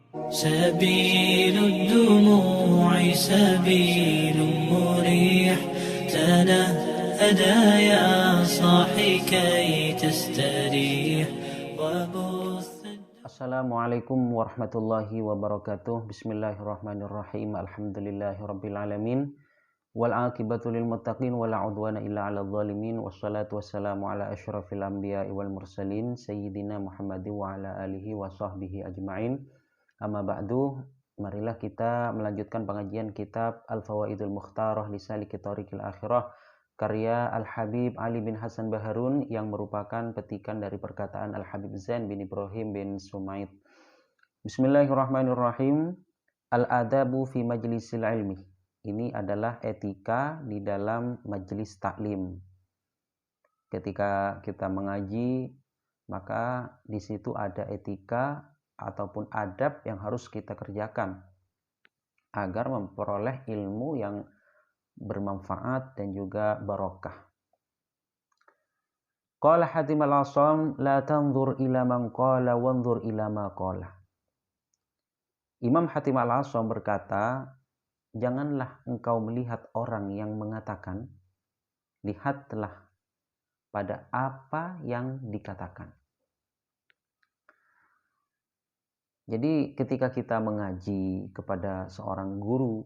سبيل الدموع سبيل مريح تنهدى يا صاحي كي تستريح وبث. Assalamualaikum warahmatullahi wabarakatuh. Bismillahirrahmanirrahim. Alhamdulillahirrabbilalamin. Wal'aqibatu lil muttaqin wala udwana illa 'alal zalimin. Wassalatu wassalamu ala asyrafil anbiya'i wal mursalin sayyidina Muhammadin wa ala alihi wa sahbihi ajma'in. Amma ba'du, marilah kita melanjutkan pengajian kitab Al-Fawaidul Mukhtarah li Saliki Thariqil Akhirah karya Al-Habib Ali bin Hasan Baharun yang merupakan petikan dari perkataan Al-Habib Zain bin Ibrahim bin Sumaid. Bismillahirrahmanirrahim. Al-adabu fi majlisil ilmi. Ini adalah etika di dalam majelis taklim. Ketika kita mengaji, maka di situ ada etika ataupun adab yang harus kita kerjakan agar memperoleh ilmu yang bermanfaat dan juga barokah. Qala Hatim al-Asam, la tanzur ila man qala wanzur ila ma qala. Imam Hatim al-Asam berkata, janganlah engkau melihat orang yang mengatakan, lihatlah pada apa yang dikatakan. Jadi ketika kita mengaji kepada seorang guru,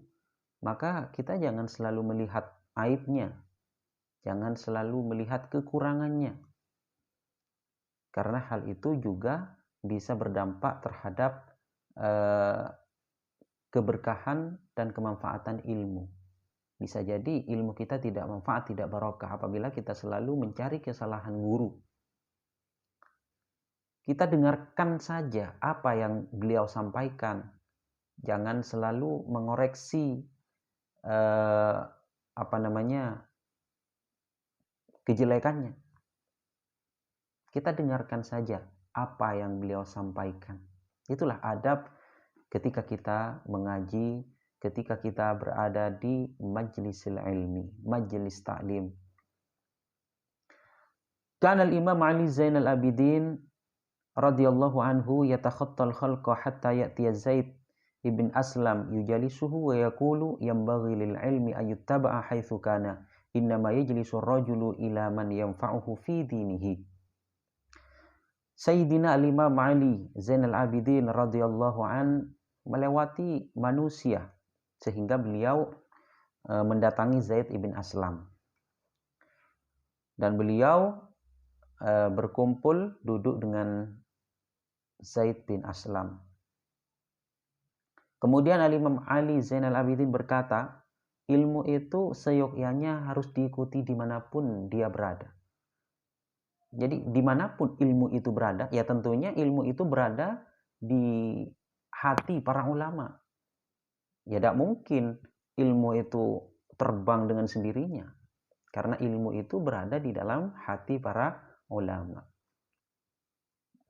maka kita jangan selalu melihat aibnya, jangan selalu melihat kekurangannya. Karena hal itu juga bisa berdampak terhadap keberkahan dan kemanfaatan ilmu. Bisa jadi ilmu kita tidak manfaat, tidak barokah apabila kita selalu mencari kesalahan guru. Kita dengarkan saja apa yang beliau sampaikan. Jangan selalu mengoreksi kejelekannya. Kita dengarkan saja apa yang beliau sampaikan. Itulah adab ketika kita mengaji, ketika kita berada di majlisil ilmi, majlis ta'lim. Kana al-Imam Ali Zainal Abidin radhiyallahu anhu yatakhattal khalqa hatta ya'tiya Zaid ibn Aslam yujalisuhu wa yaqulu yanbaghi lil ilmi an yuttaba'a haitsu kana innama yajlisu ar-rajulu ila man yanfa'uhu fi dinihi. Sayyidina al-Imam Ali Zainal Abidin radhiyallahu an melewati manusia sehingga beliau mendatangi Zaid ibn Aslam. Dan beliau berkumpul duduk dengan Zaid bin Aslam. Kemudian Al-Imam Ali Zainal Abidin berkata, ilmu itu seyogyanya harus diikuti dimanapun dia berada. Jadi dimanapun ilmu itu berada, ya tentunya ilmu itu berada di hati para ulama. Ya tidak mungkin ilmu itu terbang dengan sendirinya. Karena ilmu itu berada di dalam hati para ulama.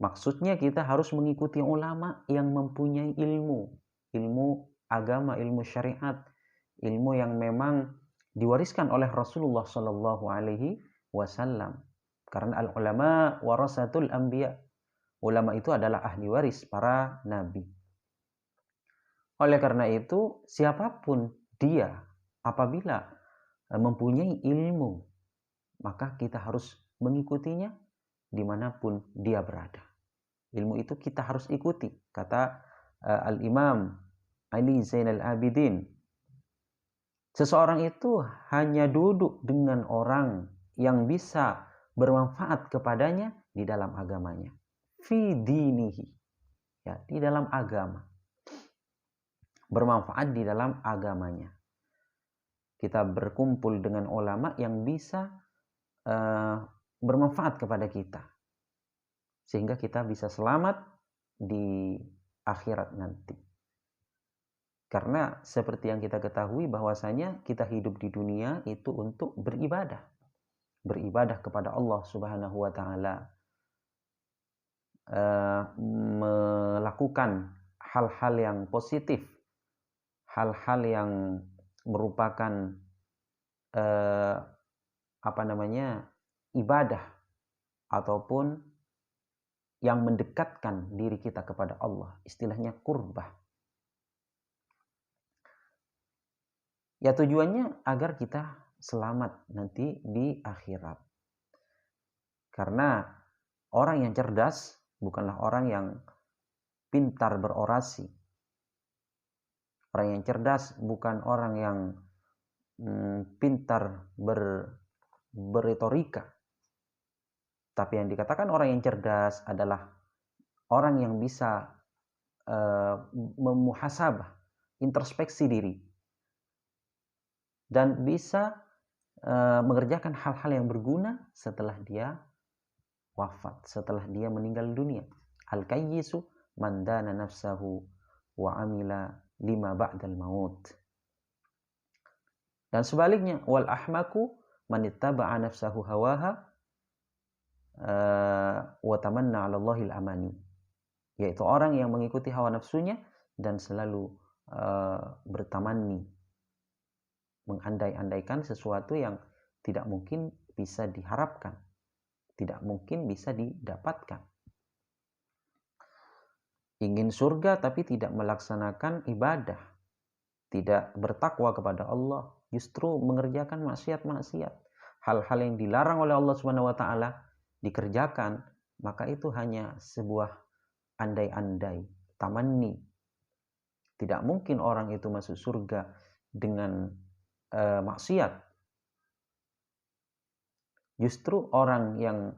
Maksudnya kita harus mengikuti ulama yang mempunyai ilmu agama, ilmu syariat, ilmu yang memang diwariskan oleh Rasulullah Shallallahu Alaihi Wasallam. Karena al-ulama warasatul anbiya, ulama itu adalah ahli waris para nabi. Oleh karena itu, siapapun dia apabila mempunyai ilmu, maka kita harus mengikutinya dimanapun dia berada. Ilmu itu kita harus ikuti, kata Al-Imam Ali Zainal Abidin. Seseorang itu hanya duduk dengan orang yang bisa bermanfaat kepadanya di dalam agamanya. Fi dinihi. Ya, di dalam agama. Bermanfaat di dalam agamanya. Kita berkumpul dengan ulama yang bisa bermanfaat kepada kita. Sehingga kita bisa selamat di akhirat nanti. Karena seperti yang kita ketahui bahwasanya kita hidup di dunia itu untuk beribadah. Beribadah kepada Allah Subhanahu wa taala. Melakukan hal-hal yang positif. Hal-hal yang merupakan ibadah ataupun yang mendekatkan diri kita kepada Allah, istilahnya qurbah. Ya tujuannya agar kita selamat nanti di akhirat. Karena orang yang cerdas bukanlah orang yang pintar berorasi. Orang yang cerdas bukan orang yang pintar berretorika. Tapi yang dikatakan orang yang cerdas adalah orang yang bisa memuhasabah, introspeksi diri, dan bisa mengerjakan hal-hal yang berguna setelah dia wafat, setelah dia meninggal dunia. Al-kayyisu man dana nafsahu wa amila lima ba'dal maut. Dan sebaliknya, wal ahmaku man ittaba'a nafsahu hawaha wa tamanna 'ala Allahil amani. Yaitu orang yang mengikuti hawa nafsunya dan selalu bertamanni, mengandai-andaikan sesuatu yang tidak mungkin bisa diharapkan, tidak mungkin bisa didapatkan. Ingin surga tapi tidak melaksanakan ibadah, tidak bertakwa kepada Allah, justru mengerjakan maksiat-maksiat. Hal-hal yang dilarang oleh Allah Subhanahu wa taala dikerjakan, maka itu hanya sebuah andai-andai, tamanni. Tidak mungkin orang itu masuk surga dengan maksiat. Justru orang yang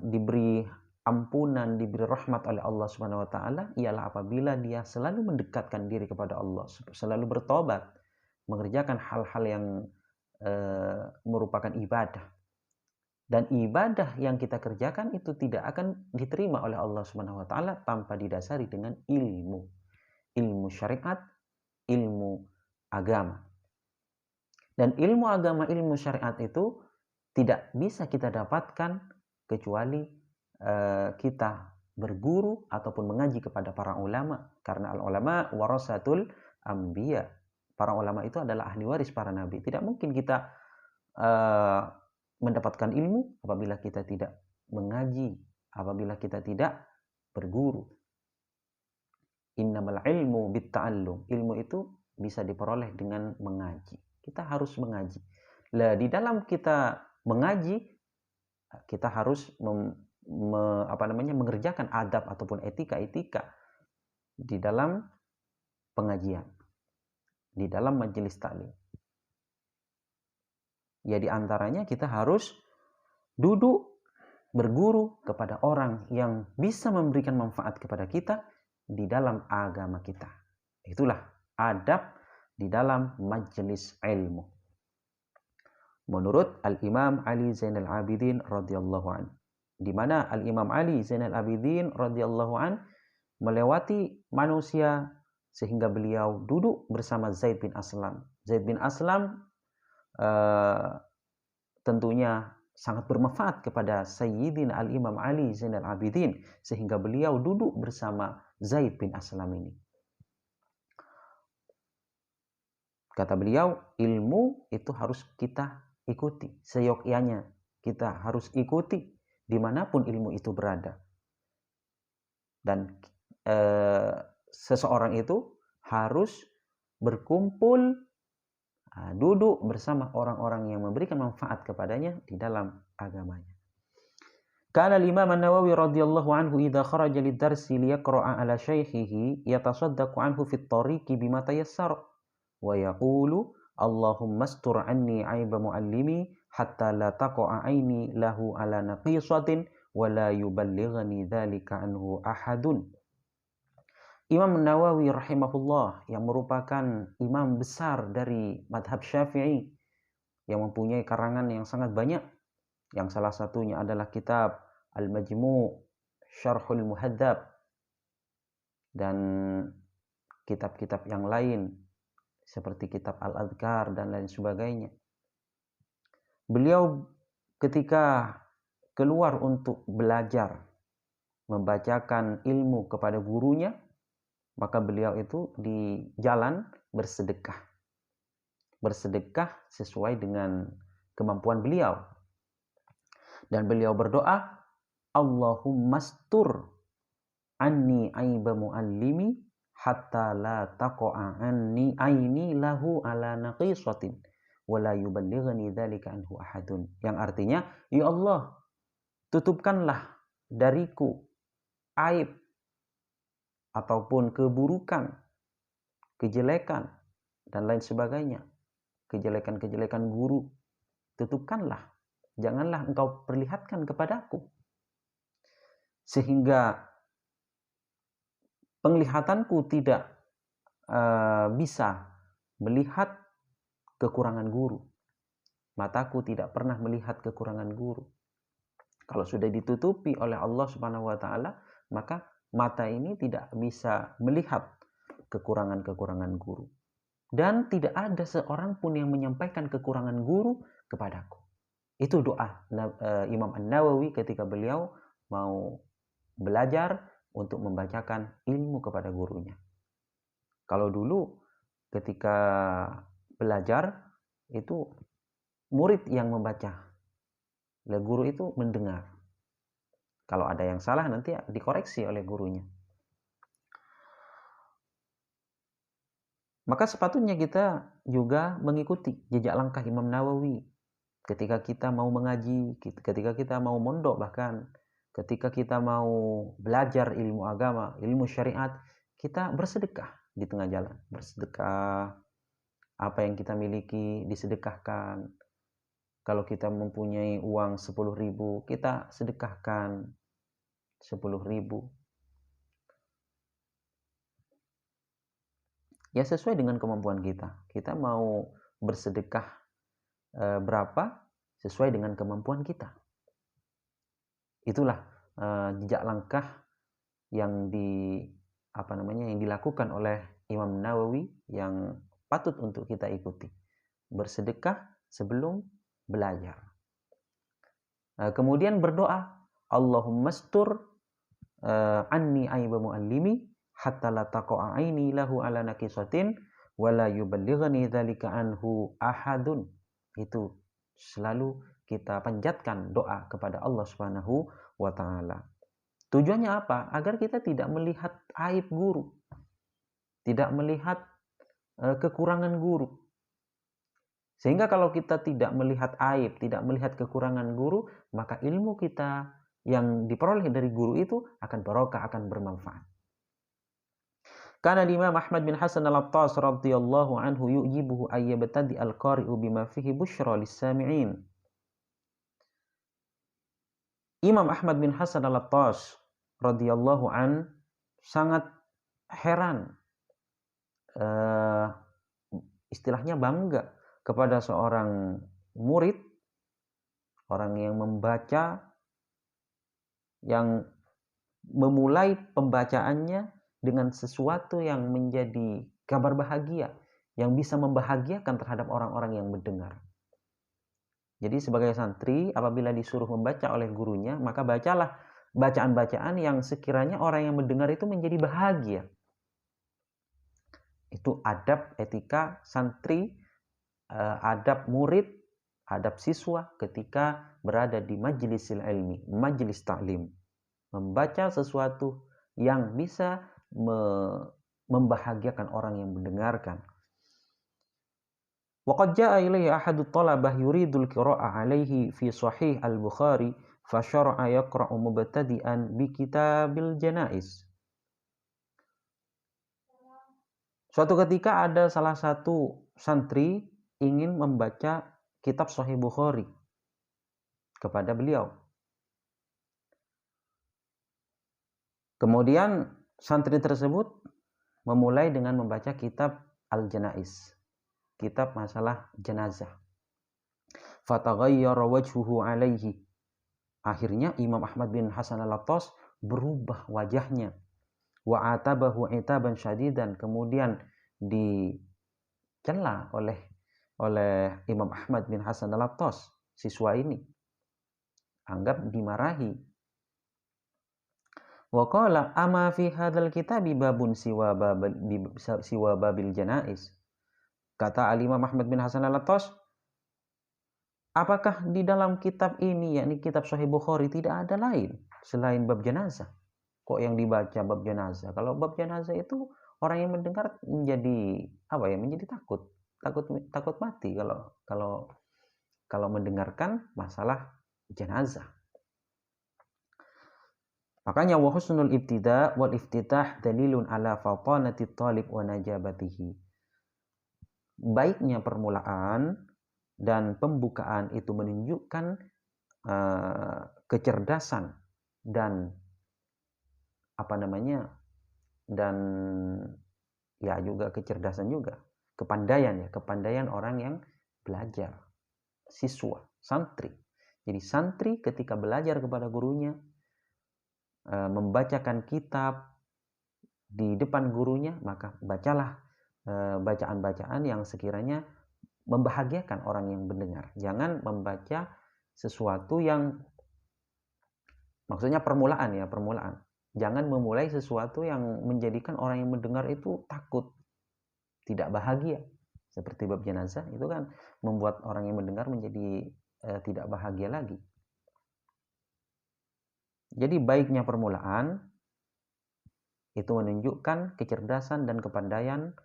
diberi ampunan, diberi rahmat oleh Allah Subhanahu wa taala ialah apabila dia selalu mendekatkan diri kepada Allah, selalu bertobat, mengerjakan hal-hal yang merupakan ibadah. Dan ibadah yang kita kerjakan itu tidak akan diterima oleh Allah Subhanahu wa taala tanpa didasari dengan ilmu syariat, ilmu agama. Dan ilmu agama, ilmu syariat itu tidak bisa kita dapatkan kecuali kita berguru ataupun mengaji kepada para ulama, karena al-ulama warasatul anbiya. Para ulama itu adalah ahli waris para nabi. Tidak mungkin kita mendapatkan ilmu apabila kita tidak mengaji, apabila kita tidak berguru. Innamal ilmu bitta'allum. Ilmu itu bisa diperoleh dengan mengaji. Kita harus mengaji. Lah di dalam kita mengaji, kita harus mengerjakan adab ataupun etika-etika di dalam pengajian, di dalam majelis taklim. Ya di antaranya kita harus duduk berguru kepada orang yang bisa memberikan manfaat kepada kita di dalam agama kita. Itulah adab di dalam majelis ilmu. Menurut Al-Imam Ali Zainal Abidin radhiyallahu an, di mana Al-Imam Ali Zainal Abidin radhiyallahu an melewati manusia sehingga beliau duduk bersama Zaid bin Aslam. Zaid bin Aslam tentunya sangat bermanfaat kepada Sayyidina Al-Imam Ali Zainal Abidin sehingga beliau duduk bersama Zaid bin Aslam ini. Kata beliau, ilmu itu harus kita ikuti seyogyanya, kita harus ikuti dimanapun ilmu itu berada. Dan seseorang itu harus berkumpul, duduk bersama orang-orang yang memberikan manfaat kepadanya di dalam agamanya. Kana al-Imam An-Nawawi radhiyallahu anhu idza kharaja lid-darsi liyaqra'a ala shaykhihi yatasaddaqu anhu fi at-tariqi bima tayassara wa yaqulu Allahumma astur anni aiba muallimi hatta la taqa'a aini lahu ala naqisatin wa la yuballighani dzalika anhu ahadun. Imam Nawawi rahimahullah yang merupakan imam besar dari madhab Syafi'i yang mempunyai karangan yang sangat banyak, yang salah satunya adalah kitab Al-Majmu' Syarhul Muhadzab dan kitab-kitab yang lain seperti kitab Al-Adhkar dan lain sebagainya. Beliau ketika keluar untuk belajar membacakan ilmu kepada gurunya, maka beliau itu di jalan bersedekah sesuai dengan kemampuan beliau, dan beliau berdoa, Allahummastur anni aiba muallimi hatta la taqa'a anni aini lahu ala naqisatin wala yuballighani dzalika anhu ahadun. Yang artinya, ya Allah, tutupkanlah dariku aib ataupun keburukan, kejelekan dan lain sebagainya, kejelekan-kejelekan guru, tutupkanlah, janganlah engkau perlihatkan kepadaku sehingga penglihatanku tidak bisa melihat kekurangan guru. Mataku tidak pernah melihat kekurangan guru. Kalau sudah ditutupi oleh Allah Subhanahu wa taala, maka mata ini tidak bisa melihat kekurangan-kekurangan guru. Dan tidak ada seorang pun yang menyampaikan kekurangan guru kepadaku. Itu doa Imam An-Nawawi ketika beliau mau belajar untuk membacakan ilmu kepada gurunya. Kalau dulu ketika belajar itu murid yang membaca, guru itu mendengar. Kalau ada yang salah nanti dikoreksi oleh gurunya. Maka sepatutnya kita juga mengikuti jejak langkah Imam Nawawi ketika kita mau mengaji, ketika kita mau mondok, bahkan ketika kita mau belajar ilmu agama, ilmu syariat, kita bersedekah di tengah jalan. Bersedekah, apa yang kita miliki disedekahkan. Kalau kita mempunyai uang 10.000, kita sedekahkan 10.000. Ya sesuai dengan kemampuan kita. Kita mau bersedekah berapa sesuai dengan kemampuan kita. Itulah jejak langkah yang dilakukan oleh Imam Nawawi yang patut untuk kita ikuti. Bersedekah sebelum belajar. Kemudian berdoa, Allahummastur anni aiba muallimi hatta la taqa'a aini lahu ala naqisatin wa la yuballighani dzalika anhu ahadun. Itu selalu kita panjatkan doa kepada Allah Subhanahu wa taala. Tujuannya apa? Agar kita tidak melihat aib guru, tidak melihat kekurangan guru. Sehingga kalau kita tidak melihat aib, tidak melihat kekurangan guru, maka ilmu kita yang diperoleh dari guru itu akan barokah, akan bermanfaat. Karena Imam Ahmad bin Hasan al-Attas radhiyallahu anhu yujibuhu ayyabtadi al-qari'u bima fihi busyra lis-sami'in. Imam Ahmad bin Hasan al-Attas radhiyallahu an sangat heran, istilahnya bangga kepada seorang murid, orang yang membaca, yang memulai pembacaannya dengan sesuatu yang menjadi kabar bahagia, yang bisa membahagiakan terhadap orang-orang yang mendengar. Jadi sebagai santri, apabila disuruh membaca oleh gurunya, maka bacalah bacaan-bacaan yang sekiranya orang yang mendengar itu menjadi bahagia. Itu adab etika santri, adab murid, adab siswa ketika berada di majlisil ilmi, majlis ta'lim. Membaca sesuatu yang bisa membahagiakan orang yang mendengarkan. Waqad jaa ilaihi ahadu talabah yuridul qira'ah alaihi fi sahih al-Bukhari fa syara'a yaqra'u mubtadi'an bi kitabil janaiz. Suatu ketika ada salah satu santri ingin membaca kitab Sahih Bukhari kepada beliau. Kemudian santri tersebut memulai dengan membaca kitab Al-Janaiz, kitab masalah jenazah. Fataghayyara wajhuhu alaihi. Akhirnya Imam Ahmad bin Hasan al-Attas berubah wajahnya. Wa atabahu itaban syadidan, kemudian dicela oleh Imam Ahmad bin Hasan al-Attas, siswa ini. Anggap dimarahi. Wa qala ama fi hadzal kitabi babun siwa babil janaiz. Kata Imam Ahmad bin Hasan al-Attas, apakah di dalam kitab ini, yakni kitab Sahih Bukhari, tidak ada lain selain bab jenazah? Kok yang dibaca bab jenazah? Kalau bab jenazah itu orang yang mendengar menjadi menjadi takut mati kalau mendengarkan masalah jenazah. Makanya wa husnul ibtida wal iftitah dalilun ala fatanati talib wa najabatihi. Baiknya permulaan dan pembukaan itu menunjukkan kecerdasan dan dan ya juga kecerdasan juga, kepandaian orang yang belajar, siswa, santri. Jadi santri ketika belajar kepada gurunya, membacakan kitab di depan gurunya, maka bacalah bacaan-bacaan yang sekiranya membahagiakan orang yang mendengar. Jangan membaca sesuatu yang maksudnya permulaan. Jangan memulai sesuatu yang menjadikan orang yang mendengar itu takut, tidak bahagia. Seperti bab jenazah itu kan membuat orang yang mendengar menjadi tidak bahagia lagi. Jadi baiknya permulaan itu menunjukkan kecerdasan dan kepandaian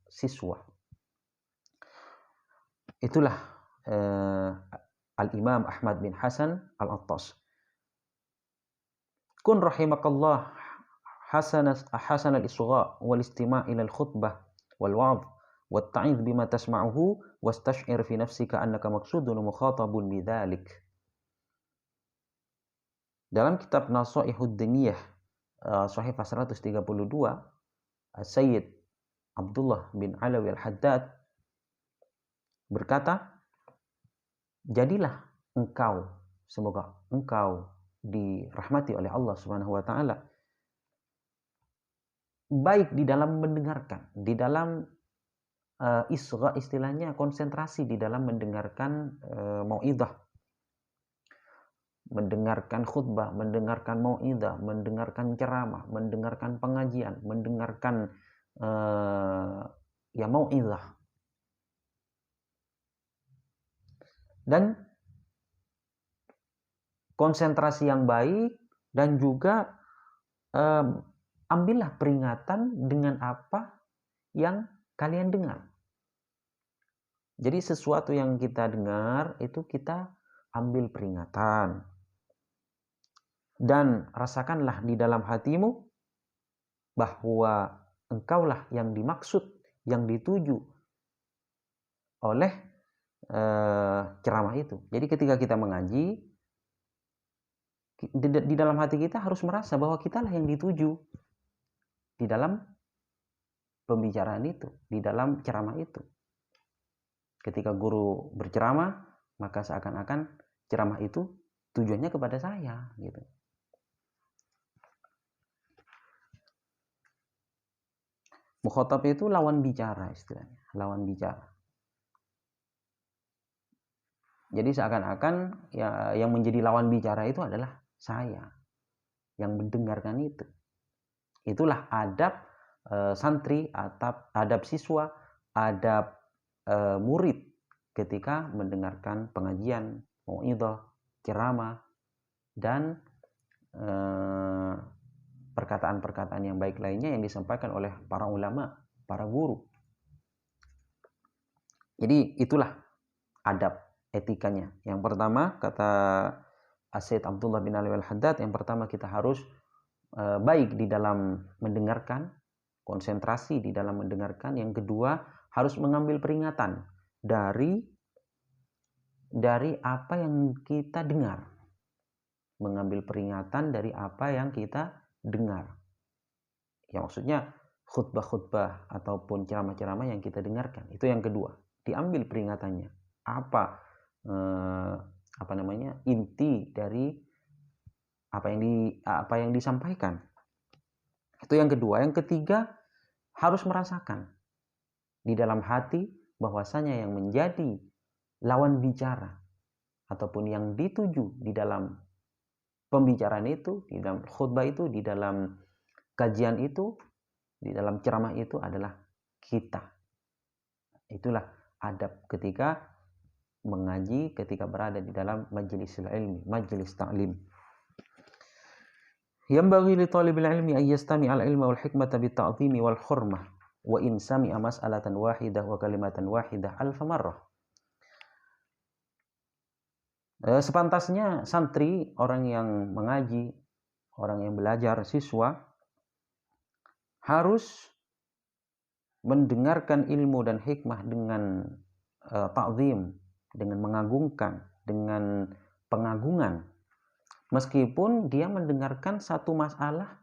siswa. Itulah Al-Imam Ahmad bin Hasan Al-Attas. Kun rahimakallah hasan al-isgha wal istima' ila al-khutbah wal wa'dh wat ta'idh bima tasma'uhu wastash'ir fi nafsika annaka maqsudun mukhatabun bidzalik. Dalam kitab Nasaihud Diniyah Shahifah 132, Sayyid Abdullah bin Alawi Al-Haddad berkata, jadilah engkau, semoga engkau dirahmati oleh Allah Subhanahu wa taala, baik di dalam mendengarkan, di dalam isgha, istilahnya konsentrasi di dalam mendengarkan mau'idhah, mendengarkan khutbah, mendengarkan mau'idhah, mendengarkan ceramah, mendengarkan pengajian, mendengarkan mau'idhah. Dan konsentrasi yang baik, dan juga ambillah peringatan dengan apa yang kalian dengar. Jadi sesuatu yang kita dengar itu kita ambil peringatan. Dan rasakanlah di dalam hatimu bahwa engkaulah yang dimaksud, yang dituju oleh ceramah itu. Jadi ketika kita mengaji, di dalam hati kita harus merasa bahwa kitalah yang dituju di dalam pembicaraan itu, di dalam ceramah itu. Ketika guru berceramah, maka seakan-akan ceramah itu tujuannya kepada saya, gitu. Mukhatab itu lawan bicara, istilahnya, lawan bicara. Jadi seakan-akan yang menjadi lawan bicara itu adalah saya yang mendengarkan itu. Itulah adab santri, adab siswa, adab murid ketika mendengarkan pengajian, mau'idhah, ceramah, dan perkataan-perkataan yang baik lainnya yang disampaikan oleh para ulama, para guru. Jadi itulah adab, etikanya. Yang pertama, kata Sayyid Abdullah bin Alawi Al-Haddad, yang pertama kita harus baik di dalam mendengarkan, konsentrasi di dalam mendengarkan. Yang kedua, harus mengambil peringatan dari apa yang kita dengar. Mengambil peringatan dari apa yang kita dengar. Ya, maksudnya khutbah-khutbah ataupun ceramah-ceramah yang kita dengarkan. Itu yang kedua. Diambil peringatannya. Apa inti dari apa yang disampaikan. Itu yang kedua. Yang ketiga, harus merasakan di dalam hati bahwasanya yang menjadi lawan bicara ataupun yang dituju di dalam pembicaraan itu, di dalam khutbah itu, di dalam kajian itu, di dalam ceramah itu adalah kita. Itulah adab ketika mengaji, ketika berada di dalam majelis ilmi, majelis ta'lim. Yanbaghi li talibil ilmi an yastami' al-ilma wal hikmata bit-ta'zimi wal hurmah wa in sami'a mas'alatan wahidah wa kalimatan wahidah alf marrah. Sepantasnya santri, orang yang mengaji, orang yang belajar, siswa harus mendengarkan ilmu dan hikmah dengan ta'zim, dengan mengagungkan, dengan pengagungan. Meskipun dia mendengarkan satu masalah,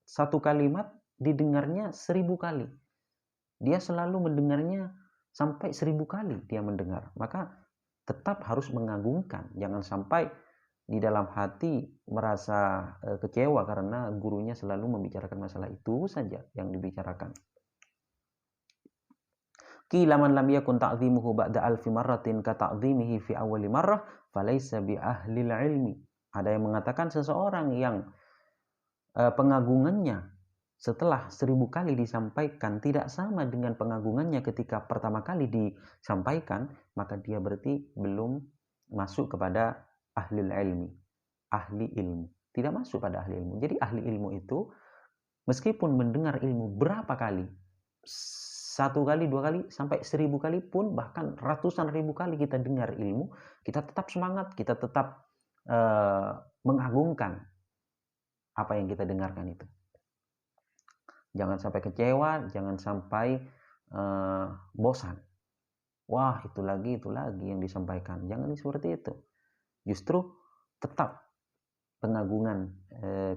satu kalimat didengarnya 1000 kali. Dia selalu mendengarnya sampai 1000 kali dia mendengar. Maka tetap harus mengagungkan. Jangan sampai di dalam hati merasa kecewa karena gurunya selalu membicarakan masalah itu saja yang dibicarakan. Qila man lam yakun ta'zimuhu ba'da alfi marratin ka ta'zimihi fi awwali marrah falaysa bi ahlil ilmi. Ada yang mengatakan seseorang yang pengagungannya setelah 1000 kali disampaikan tidak sama dengan pengagungannya ketika pertama kali disampaikan, maka dia berarti belum masuk kepada ahlil ilmi, ahli ilmu. Tidak masuk pada ahli ilmu. Jadi ahli ilmu itu meskipun mendengar ilmu berapa kali, 1 kali, 2 kali, sampai 1000 kali pun, bahkan ratusan ribu kali kita dengar ilmu, kita tetap semangat, kita tetap mengagungkan apa yang kita dengarkan itu. Jangan sampai kecewa, jangan sampai bosan. Wah, itu lagi yang disampaikan. Jangan seperti itu. Justru tetap pengagungan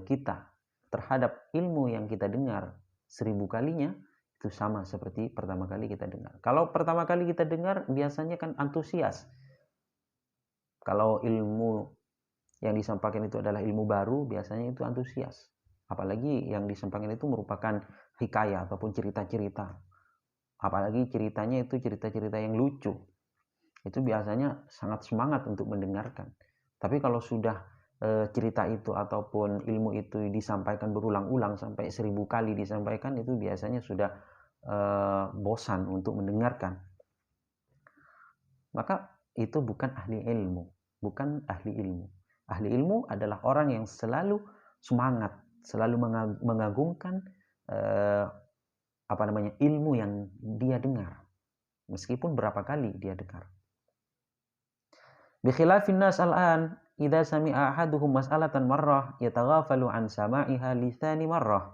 kita terhadap ilmu yang kita dengar 1000 kalinya itu sama seperti pertama kali kita dengar. Kalau pertama kali kita dengar biasanya kan antusias. Kalau ilmu yang disampaikan itu adalah ilmu baru, biasanya itu antusias. Apalagi yang disampaikan itu merupakan hikayah ataupun cerita-cerita. Apalagi ceritanya itu cerita-cerita yang lucu. Itu biasanya sangat semangat untuk mendengarkan. Tapi kalau sudah cerita itu ataupun ilmu itu disampaikan berulang-ulang sampai 1000 kali disampaikan, itu biasanya sudah bosan untuk mendengarkan. Maka itu bukan ahli ilmu, bukan ahli ilmu. Ahli ilmu adalah orang yang selalu semangat, selalu mengagungkan ilmu yang dia dengar, meskipun berapa kali dia dengar. Bikhilafin nas al-an, idza sami'a ahaduhum mas'alatan marrah yataghafalu an sama'iha li thani marrah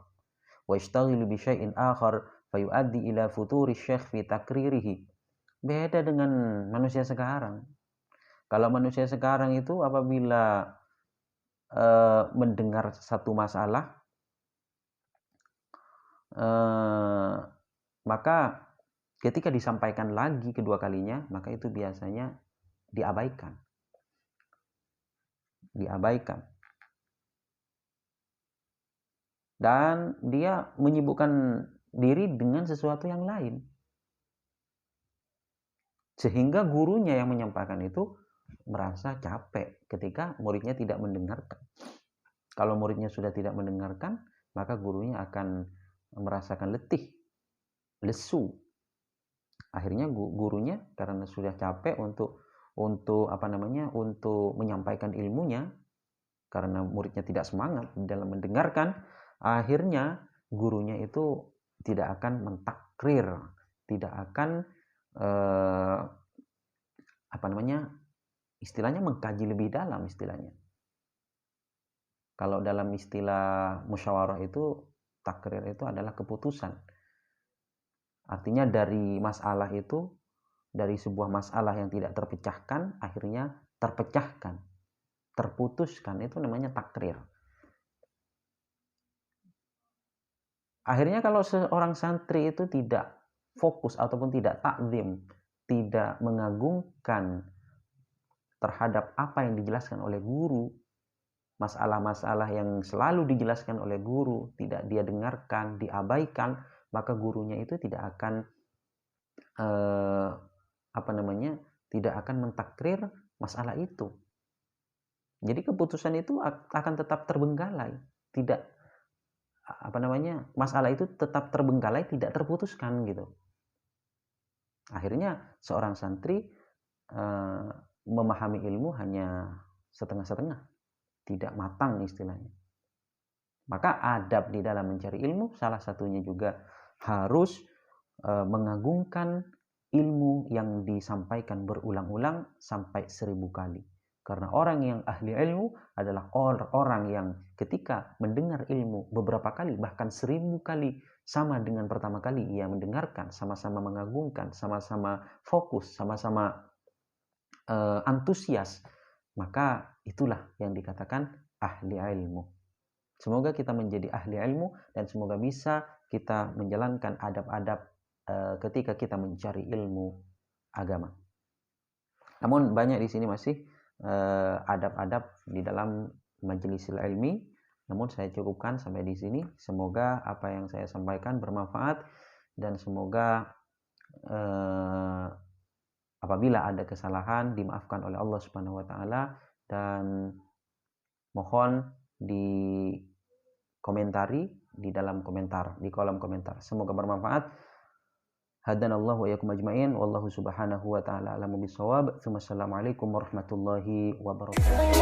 wa yashtaghilu bi syai'in akhar fayuaddi ila futuri syekh fi takririhi. Beda dengan manusia sekarang. Kalau manusia sekarang itu apabila mendengar satu masalah, maka ketika disampaikan lagi kedua kalinya, maka itu biasanya diabaikan. Dan dia menyibukkan diri dengan sesuatu yang lain. Sehingga gurunya yang menyampaikan itu merasa capek ketika muridnya tidak mendengarkan. Kalau muridnya sudah tidak mendengarkan, maka gurunya akan merasakan letih, lesu. Akhirnya gurunya karena sudah capek untuk menyampaikan ilmunya, karena muridnya tidak semangat dalam mendengarkan, akhirnya gurunya itu tidak akan mentakrir, tidak akan istilahnya mengkaji lebih dalam istilahnya. Kalau dalam istilah musyawarah itu, takrir itu adalah keputusan. Artinya dari masalah itu, dari sebuah masalah yang tidak terpecahkan, akhirnya terpecahkan, terputuskan, itu namanya takrir. Akhirnya kalau seorang santri itu tidak fokus ataupun tidak takzim, tidak mengagungkan terhadap apa yang dijelaskan oleh guru, masalah-masalah yang selalu dijelaskan oleh guru tidak dia dengarkan, diabaikan, maka gurunya itu tidak akan tidak akan mentakrir masalah itu. Jadi keputusan itu akan tetap terbengkalai, masalah itu tetap terbengkalai, tidak terputuskan gitu. Akhirnya seorang santri memahami ilmu hanya setengah-setengah, tidak matang istilahnya. Maka adab di dalam mencari ilmu salah satunya juga harus mengagungkan ilmu yang disampaikan berulang-ulang sampai 1000 kali. Karena orang yang ahli ilmu adalah orang yang ketika mendengar ilmu beberapa kali, bahkan 1000 kali, sama dengan pertama kali ia mendengarkan, sama-sama mengagungkan, sama-sama fokus, sama-sama antusias, maka itulah yang dikatakan ahli ilmu. Semoga kita menjadi ahli ilmu dan semoga bisa kita menjalankan adab-adab ketika kita mencari ilmu agama. Namun banyak di sini masih adab-adab di dalam majlisil ilmi. Namun saya cukupkan sampai di sini. Semoga apa yang saya sampaikan bermanfaat dan semoga apabila ada kesalahan dimaafkan oleh Allah Subhanahu wa taala, dan mohon dikomentari di dalam komentar, di kolom komentar. Semoga bermanfaat. Hadanallahu wa iyyakum ajmain. Wallahu subhanahu wa ta'ala a'lamu bissawab. Assalamualaikum warahmatullahi wabarakatuh.